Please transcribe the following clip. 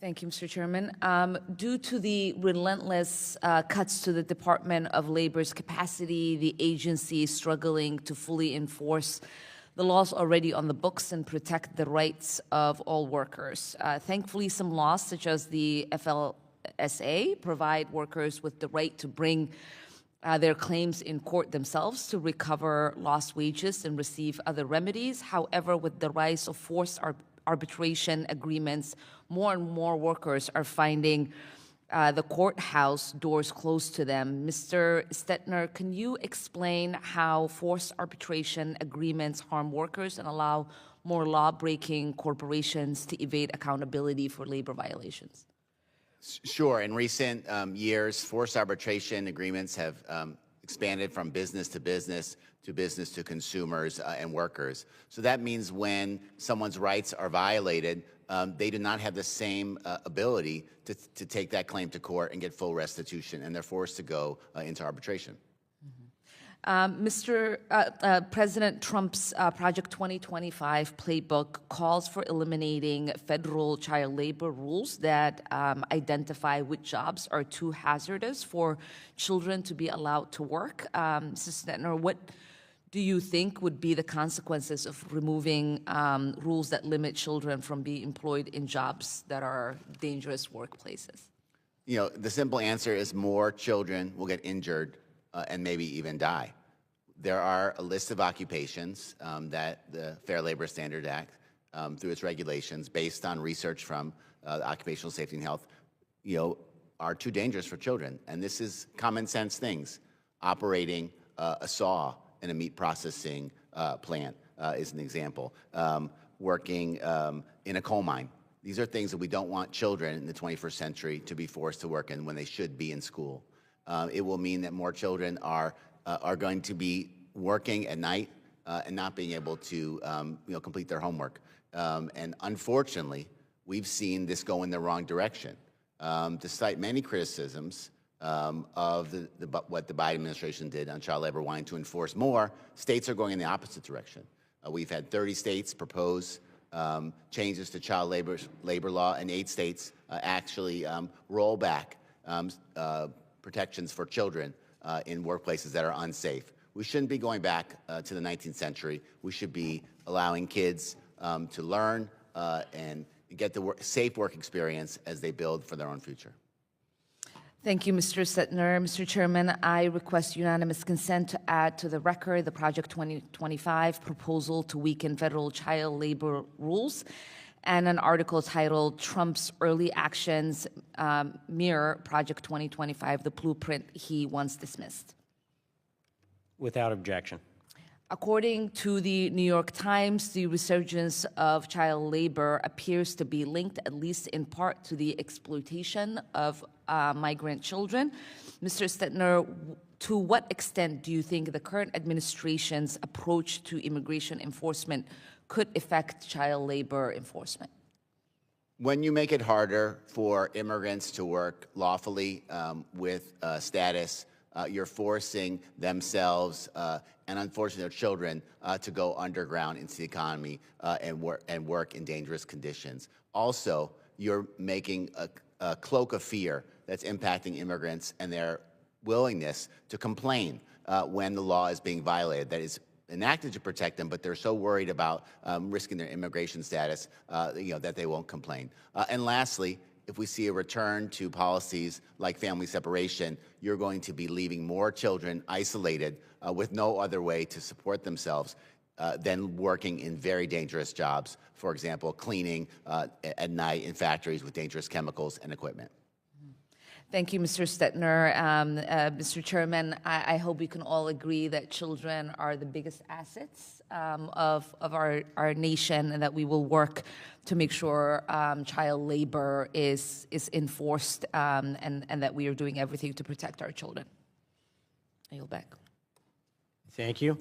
Thank you, Mr. Chairman. Due to the relentless cuts to the Department of Labor's capacity, the agency is struggling to fully enforce the laws already on the books and protect the rights of all workers. Thankfully, some laws, such as the FLSA, provide workers with the right to bring their claims in court themselves to recover lost wages and receive other remedies. However, with the rise of forced arbitration agreements, more and more workers are finding the courthouse doors closed to them. Mr. Stetner, can you explain how forced arbitration agreements harm workers and allow more law-breaking corporations to evade accountability for labor violations? Sure. In recent years, forced arbitration agreements have expanded from business to business to consumers and workers. So that means when someone's rights are violated, they do not have the same ability to take that claim to court and get full restitution, and they're forced to go into arbitration. President Trump's Project 2025 playbook calls for eliminating federal child labor rules that identify which jobs are too hazardous for children to be allowed to work. Mrs. Stetner, what do you think would be the consequences of removing rules that limit children from being employed in jobs that are dangerous workplaces? You know, the simple answer is more children will get injured and maybe even die. There are a list of occupations that the Fair Labor Standards Act, through its regulations, based on research from the Occupational Safety and Health, are too dangerous for children. And this is common sense things. Operating a saw in a meat processing plant is an example. Working in a coal mine. These are things that we don't want children in the 21st century to be forced to work in when they should be in school. It will mean that more children are going to be working at night and not being able to complete their homework. And unfortunately, we've seen this go in the wrong direction. Despite many criticisms of what the Biden administration did on child labor, wanting to enforce more, states are going in the opposite direction. We've had 30 states propose changes to child labor law, and 8 states actually roll back protections for children in workplaces that are unsafe. We shouldn't be going back to the 19th century. We should be allowing kids to learn and get the safe work experience as they build for their own future. Thank you, Mr. Stetner. Mr. Chairman, I request unanimous consent to add to the record the Project 2025 proposal to weaken federal child labor rules and an article titled Trump's Early Actions Mirror Project 2025, the blueprint he once dismissed. Without objection. According to the New York Times, the resurgence of child labor appears to be linked, at least in part, to the exploitation of migrant children. Mr. Stetner, to what extent do you think the current administration's approach to immigration enforcement could affect child labor enforcement? When you make it harder for immigrants to work lawfully with status, you're forcing themselves and unfortunately their children to go underground into the economy and work in dangerous conditions. Also, you're making a cloak of fear that's impacting immigrants and their willingness to complain when the law is being violated. That is enacted to protect them, but they're so worried about risking their immigration status that they won't complain. And lastly, if we see a return to policies like family separation, you're going to be leaving more children isolated with no other way to support themselves than working in very dangerous jobs, for example, cleaning at night in factories with dangerous chemicals and equipment. Thank you, Mr. Stetner. Mr. Chairman, I hope we can all agree that children are the biggest assets of our nation, and that we will work to make sure child labor is enforced and that we are doing everything to protect our children. I yield back. Thank you.